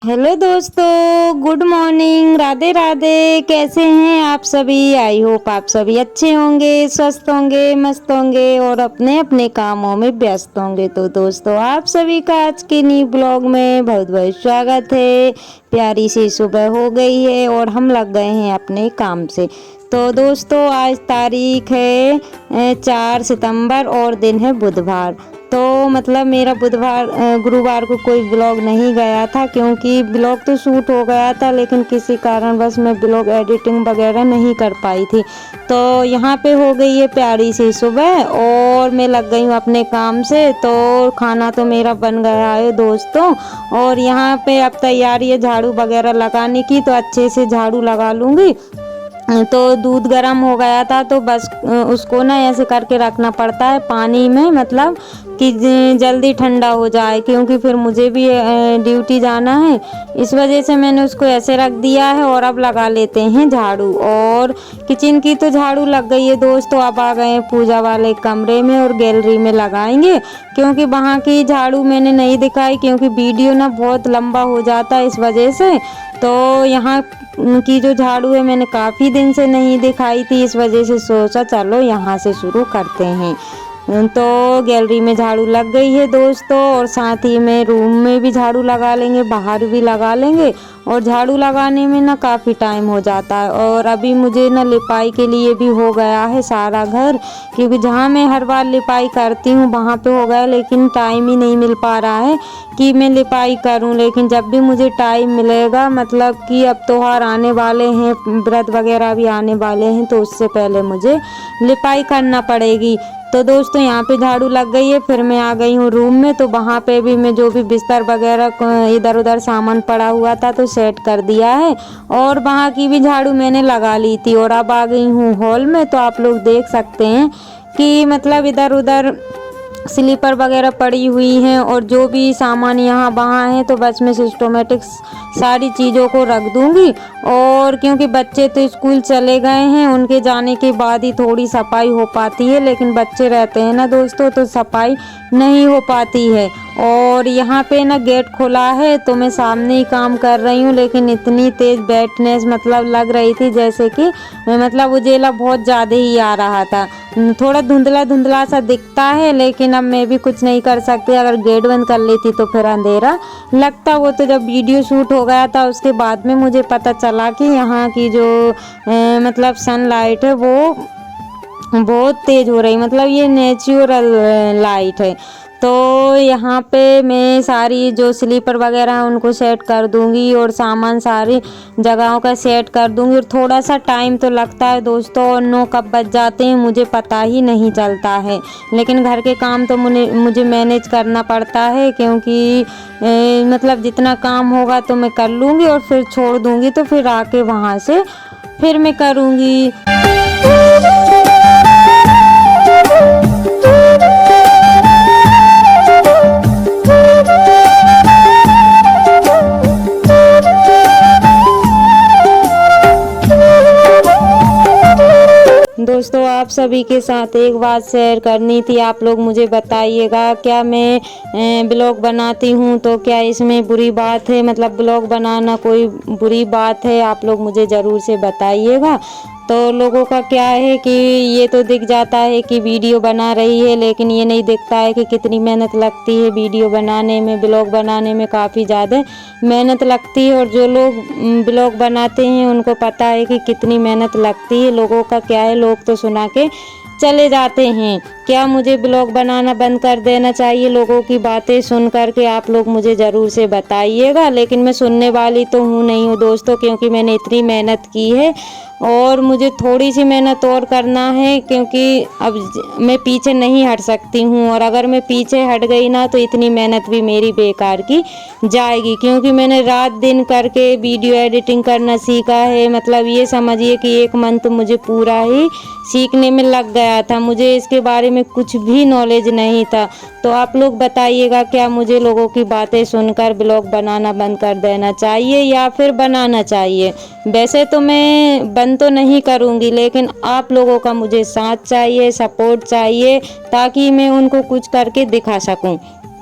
Hello दोस्तों, good morning, Radhe Radhe. कैसे हैं आप सभी? आई होप आप सभी अच्छे होंगे, स्वस्थ होंगे, मस्त होंगे और अपने अपने कामों में व्यस्त होंगे। तो दोस्तों, आप सभी का आज के न्यू ब्लॉग में बहुत बहुत स्वागत है। प्यारी सी सुबह हो गई है और हम लग गए हैं अपने काम से। तो दोस्तों, आज तारीख है 4 सितंबर और दिन है बुधवार। तो मतलब मेरा गुरुवार को कोई ब्लॉग नहीं गया था, क्योंकि ब्लॉग तो शूट हो गया था, लेकिन किसी कारणवश मैं ब्लॉग एडिटिंग वगैरह नहीं कर पाई थी। तो यहाँ पे हो गई है प्यारी सी सुबह और मैं लग गई हूँ अपने काम से। तो खाना तो मेरा बन गया है दोस्तों, और यहाँ पे अब तैयारी है झाड़ू वगैरह लगाने की, तो अच्छे से झाड़ू लगा लूँगी। तो दूध गर्म हो गया था, तो बस उसको ना ऐसे करके रखना पड़ता है पानी में, मतलब कि जल्दी ठंडा हो जाए, क्योंकि फिर मुझे भी ड्यूटी जाना है। इस वजह से मैंने उसको ऐसे रख दिया है और अब लगा लेते हैं झाड़ू। और किचन की तो झाड़ू लग गई है दोस्तों। अब आ गए हैं पूजा वाले कमरे में और गैलरी में लगाएंगे, क्योंकि वहाँ की झाड़ू मैंने नहीं दिखाई, क्योंकि वीडियो ना बहुत लंबा हो जाता है इस वजह से। तो यहाँ की जो झाड़ू है मैंने काफ़ी दिन से नहीं दिखाई थी, इस वजह से सोचा चलो यहाँ से शुरू करते हैं। तो गैलरी में झाड़ू लग गई है दोस्तों, और साथ ही में रूम में भी झाड़ू लगा लेंगे, बाहर भी लगा लेंगे। और झाड़ू लगाने में ना काफ़ी टाइम हो जाता है, और अभी मुझे ना लिपाई के लिए भी हो गया है सारा घर, क्योंकि जहाँ मैं हर बार लिपाई करती हूँ वहाँ पे हो गया, लेकिन टाइम ही नहीं मिल पा रहा है कि मैं लिपाई करूँ। लेकिन जब भी मुझे टाइम मिलेगा, मतलब कि अब त्योहार आने वाले हैं, व्रत वगैरह भी आने वाले हैं, तो उससे पहले मुझे लिपाई करना पड़ेगी। तो दोस्तों, यहाँ पे झाड़ू लग गई है। फिर मैं आ गई हूँ रूम में, तो वहाँ पे भी मैं जो भी बिस्तर वगैरह इधर उधर सामान पड़ा हुआ था तो सेट कर दिया है, और वहाँ की भी झाड़ू मैंने लगा ली थी। और अब आ गई हूँ हॉल में, तो आप लोग देख सकते हैं कि मतलब इधर उधर स्लीपर वगैरह पड़ी हुई हैं, और जो भी सामान यहाँ वहाँ है, तो बस मैं सिस्टोमेटिक सारी चीज़ों को रख दूँगी। और क्योंकि बच्चे तो स्कूल चले गए हैं, उनके जाने के बाद ही थोड़ी सफाई हो पाती है, लेकिन बच्चे रहते हैं ना दोस्तों, तो सफाई नहीं हो पाती है। और यहाँ पे ना गेट खुला है, तो मैं सामने ही काम कर रही हूँ, लेकिन इतनी तेज़ ब्राइटनेस मतलब लग रही थी जैसे कि मतलब उजेला बहुत ज़्यादा ही आ रहा था। थोड़ा धुंधला धुंधला सा दिखता है, लेकिन अब मैं भी कुछ नहीं कर सकती। अगर गेट बंद कर लेती तो फिर अंधेरा लगता। वो तो जब वीडियो शूट हो गया था उसके बाद में मुझे पता चला कि यहाँ की जो मतलब सनलाइट है वो बहुत तेज़ हो रही, मतलब ये नेचुरल लाइट है। तो यहाँ पे मैं सारी जो स्लीपर वगैरह हैं उनको सेट कर दूँगी, और सामान सारी जगहों का सेट कर दूँगी। और थोड़ा सा टाइम तो लगता है दोस्तों, और 9 कब बज जाते हैं मुझे पता ही नहीं चलता है। लेकिन घर के काम तो मुझे मैनेज करना पड़ता है, क्योंकि मतलब जितना काम होगा तो मैं कर लूँगी, और फिर छोड़ दूँगी, तो फिर आके वहाँ से फिर मैं करूँगी। दोस्तों, आप सभी के साथ एक बात शेयर करनी थी। आप लोग मुझे बताइएगा, क्या मैं ब्लॉग बनाती हूँ तो क्या इसमें बुरी बात है? मतलब ब्लॉग बनाना कोई बुरी बात है? आप लोग मुझे ज़रूर से बताइएगा। तो लोगों का क्या है कि ये तो दिख जाता है कि वीडियो बना रही है, लेकिन ये नहीं दिखता है कि कितनी मेहनत लगती है वीडियो बनाने में। ब्लॉग बनाने में काफ़ी ज़्यादा मेहनत लगती है, और जो लोग ब्लॉग बनाते हैं उनको पता है कि कितनी मेहनत लगती है। लोगों का क्या है, लोग तो सुना के चले जाते हैं। क्या मुझे ब्लॉग बनाना बंद कर देना चाहिए? लोगों की बातें सुन कर के आप लोग मुझे ज़रूर से बताइएगा। लेकिन मैं सुनने वाली तो नहीं हूँ दोस्तों, क्योंकि मैंने इतनी मेहनत की है, और मुझे थोड़ी सी मेहनत और करना है, क्योंकि अब मैं पीछे नहीं हट सकती हूँ। और अगर मैं पीछे हट गई ना, तो इतनी मेहनत भी मेरी बेकार की जाएगी, क्योंकि मैंने रात दिन करके वीडियो एडिटिंग करना सीखा है। मतलब ये समझिए कि 1 मंथ मुझे पूरा ही सीखने में लग गया था। मुझे इसके बारे में कुछ भी नॉलेज नहीं था। तो आप लोग बताइएगा, क्या मुझे लोगों की बातें सुनकर ब्लॉग बनाना बंद कर देना चाहिए या फिर बनाना चाहिए? वैसे तो मैं बंद तो नहीं करूँगी, लेकिन आप लोगों का मुझे साथ चाहिए, सपोर्ट चाहिए, ताकि मैं उनको कुछ करके दिखा सकूँ।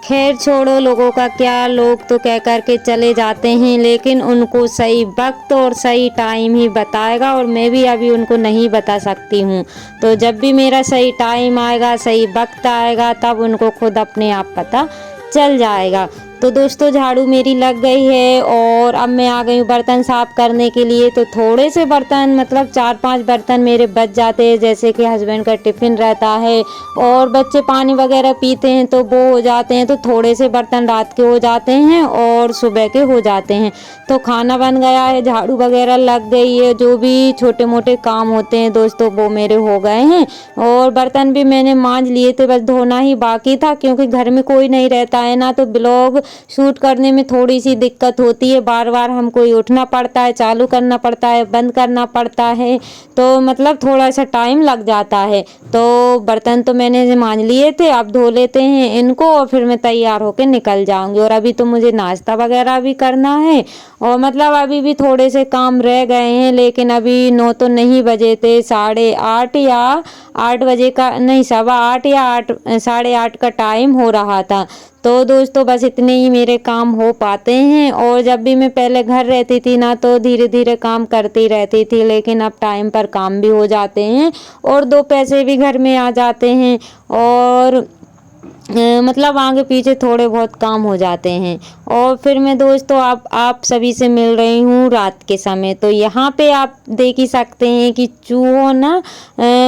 खैर छोड़ो लोगों का क्या, लोग तो कह कर के चले जाते हैं, लेकिन उनको सही वक्त और सही टाइम ही बताएगा और मैं भी अभी उनको नहीं बता सकती हूँ। तो जब भी मेरा सही टाइम आएगा, सही वक्त आएगा, तब उनको खुद अपने आप पता चल जाएगा। तो दोस्तों झाड़ू मेरी लग गई है और अब मैं आ गई हूँ बर्तन साफ़ करने के लिए। तो थोड़े से बर्तन मतलब 4-5 बर्तन मेरे बच जाते हैं, जैसे कि हस्बैंड का टिफ़िन रहता है और बच्चे पानी वगैरह पीते हैं तो वो हो जाते हैं। तो थोड़े से बर्तन रात के हो जाते हैं और सुबह के हो जाते हैं। तो खाना बन गया है, झाड़ू वगैरह लग गई है, जो भी छोटे मोटे काम होते हैं दोस्तों वो मेरे हो गए हैं। और बर्तन भी मैंने मांज लिए थे, बस धोना ही बाकी था, क्योंकि घर में कोई नहीं रहता है ना, तो ब्लॉग शूट करने में थोड़ी सी दिक्कत होती है। बार बार हमको उठना पड़ता है, चालू करना पड़ता है, बंद करना पड़ता है, तो मतलब थोड़ा सा टाइम लग जाता है। तो बर्तन तो मैंने मांज लिए थे, अब धो लेते हैं इनको और फिर मैं तैयार होकर निकल जाऊंगी। और अभी तो मुझे नाश्ता वगैरह भी करना है और मतलब अभी भी थोड़े से काम रह गए हैं, लेकिन अभी 9 तो नहीं बजे थे, 8:30 या 8 बजे का नहीं, 7:15 या 8 8:30 का टाइम हो रहा था। तो दोस्तों बस इतने ही मेरे काम हो पाते हैं। और जब भी मैं पहले घर रहती थी ना, तो धीरे धीरे काम करती रहती थी, लेकिन अब टाइम पर काम भी हो जाते हैं और 2 पैसे भी घर में आ जाते हैं और मतलब आगे पीछे थोड़े बहुत काम हो जाते हैं। और फिर मैं दोस्तों आप सभी से मिल रही हूँ रात के समय। तो यहाँ पे आप देख ही सकते हैं कि चूहों ना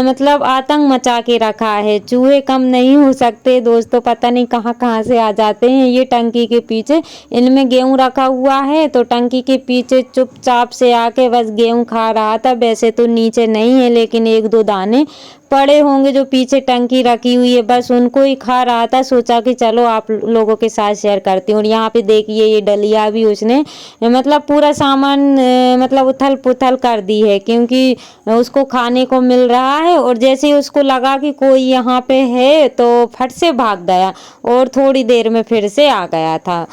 मतलब आतंक मचा के रखा है। चूहे कम नहीं हो सकते दोस्तों, पता नहीं कहाँ कहाँ से आ जाते हैं। ये टंकी के पीछे, इनमें गेहूँ रखा हुआ है, तो टंकी के पीछे चुपचाप से आके बस गेहूँ खा रहा था। वैसे तो नीचे नहीं है, लेकिन 1-2 दाने पड़े होंगे जो पीछे टंकी रखी हुई है, बस उनको ही खा रहा था। सोचा कि चलो आप लोगों के साथ शेयर करती हूँ। और यहाँ पे देखिए ये डलिया भी उसने मतलब पूरा सामान मतलब उथल पुथल कर दी है, क्योंकि उसको खाने को मिल रहा है। और जैसे ही उसको लगा कि कोई यहाँ पे है तो फट से भाग गया और थोड़ी देर में फिर से आ गया था।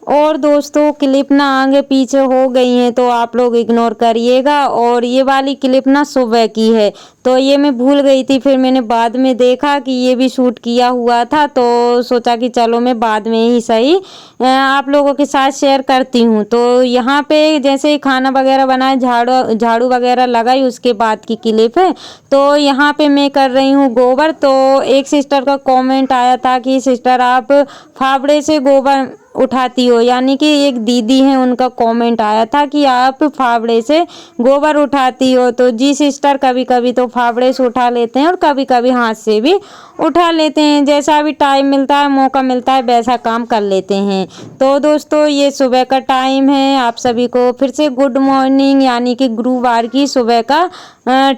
और दोस्तों क्लिप ना आगे पीछे हो गई हैं तो आप लोग इग्नोर करिएगा। और ये वाली क्लिप ना सुबह की है, तो ये मैं भूल गई थी, फिर मैंने बाद में देखा कि ये भी शूट किया हुआ था, तो सोचा कि चलो मैं बाद में ही सही आप लोगों के साथ शेयर करती हूँ। तो यहाँ पे जैसे खाना वगैरह बनाए, झाड़ू झाड़ू वगैरह लगाई, उसके बाद की क्लिप है। तो यहाँ पे मैं कर रही हूँ गोबर। तो एक सिस्टर का कमेंट आया था कि सिस्टर आप फावड़े से गोबर उठाती हो, यानी कि एक दीदी हैं उनका कमेंट आया था कि आप फावड़े से गोबर उठाती हो। तो जी सिस्टर, कभी कभी तो फावड़े से उठा लेते हैं और कभी कभी हाथ से भी उठा लेते हैं, जैसा भी टाइम मिलता है, मौका मिलता है, वैसा काम कर लेते हैं। तो दोस्तों ये सुबह का टाइम है, आप सभी को फिर से गुड मॉर्निंग, यानी कि गुरुवार की सुबह का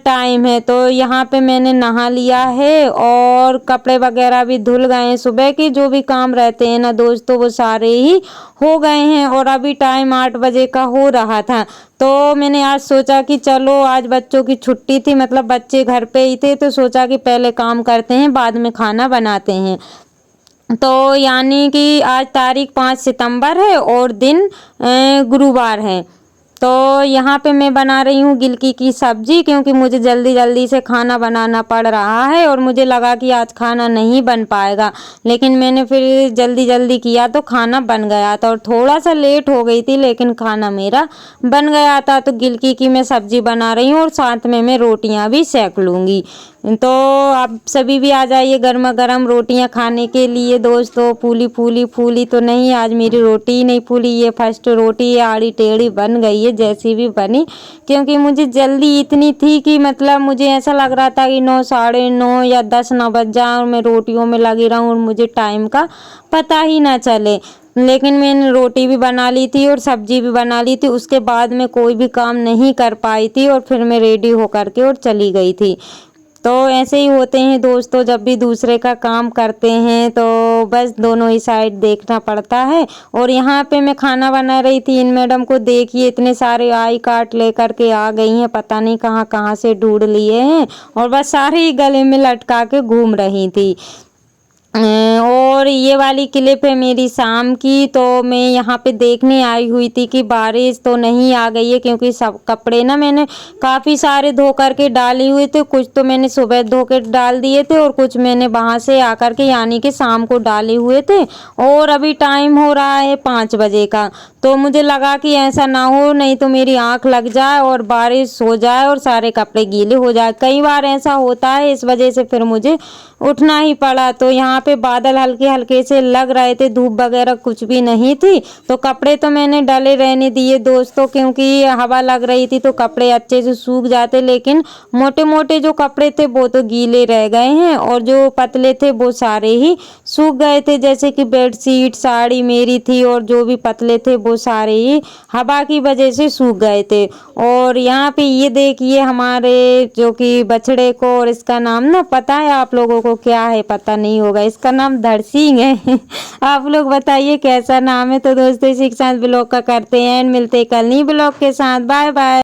टाइम है। तो यहाँ पे मैंने नहा लिया है और कपड़े वगैरह भी धुल गए हैं। सुबह के जो भी काम रहते हैं ना दोस्तों, वो सारे ही हो गए हैं और अभी टाइम 8 बजे का हो रहा था। तो मैंने आज सोचा कि चलो, आज बच्चों की छुट्टी थी, मतलब बच्चे घर पे ही थे, तो सोचा कि पहले काम करते हैं, बाद में खाना बनाते हैं। तो यानी कि आज तारीख 5 सितंबर है और दिन गुरुवार है। तो यहाँ पे मैं बना रही हूँ गिलकी की सब्जी, क्योंकि मुझे जल्दी जल्दी से खाना बनाना पड़ रहा है और मुझे लगा कि आज खाना नहीं बन पाएगा, लेकिन मैंने फिर जल्दी जल्दी किया तो खाना बन गया था। और थोड़ा सा लेट हो गई थी, लेकिन खाना मेरा बन गया था। तो गिलकी की मैं सब्जी बना रही हूँ और साथ में मैं रोटियाँ भी सेक लूँगी। तो आप सभी भी आ जाइए गर्मा गर्म रोटियां खाने के लिए दोस्तों। फूली तो नहीं, आज मेरी रोटी ही नहीं फूली, ये फर्स्ट रोटी है, आड़ी टेढ़ी बन गई है जैसी भी बनी, क्योंकि मुझे जल्दी इतनी थी कि मतलब मुझे ऐसा लग रहा था कि 9, 9:30 या 10 ना बज जाए और मैं रोटियों में लगी रहूं और मुझे टाइम का पता ही ना चले। लेकिन मैंने रोटी भी बना ली थी और सब्जी भी बना ली थी, उसके बाद मैं कोई भी काम नहीं कर पाई थी और फिर मैं रेडी होकर के और चली गई थी। तो ऐसे ही होते हैं दोस्तों, जब भी दूसरे का काम करते हैं तो बस दोनों ही साइड देखना पड़ता है। और यहाँ पे मैं खाना बना रही थी, इन मैडम को देखिए इतने सारे आई कार्ड लेकर के आ गई हैं, पता नहीं कहाँ कहाँ से ढूंढ लिए हैं और बस सारे ही गले में लटका के घूम रही थी। और ये वाली क्लिप है मेरी शाम की, तो मैं यहाँ पे देखने आई हुई थी कि बारिश तो नहीं आ गई है, क्योंकि सब कपड़े ना मैंने काफ़ी सारे धो करके डाले हुए थे। कुछ तो मैंने सुबह धो के डाल दिए थे और कुछ मैंने वहाँ से आकर के यानी कि शाम को डाले हुए थे। और अभी टाइम हो रहा है 5 बजे का, तो मुझे लगा कि ऐसा ना हो, नहीं तो मेरी आँख लग जाए और बारिश हो जाए और सारे कपड़े गीले हो जाए। कई बार ऐसा होता है, इस वजह से फिर मुझे उठना ही पड़ा। तो यहाँ पे बादल हल्के हल्के से लग रहे थे, धूप वगैरह कुछ भी नहीं थी, तो कपड़े तो मैंने डले रहने दिए दोस्तों, क्योंकि हवा लग रही थी तो कपड़े अच्छे से सूख जाते। लेकिन मोटे मोटे जो कपड़े थे वो तो गीले रह गए हैं और जो पतले थे वो सारे ही सूख गए थे। जैसे कि बेडशीट, साड़ी मेरी थी और जो भी पतले थे वो सारे ही हवा की वजह से सूख गए थे। और यहाँ पे ये देखिए हमारे जो कि बछड़े को, और इसका नाम ना पता है आप लोगों को क्या है, पता नहीं होगा, इसका नाम धरसिंह है। आप लोग बताइए कैसा नाम है। तो दोस्तों इसी के साथ ब्लॉग का करते हैं एंड मिलते हैं कल नई ब्लॉग के साथ। Bye bye.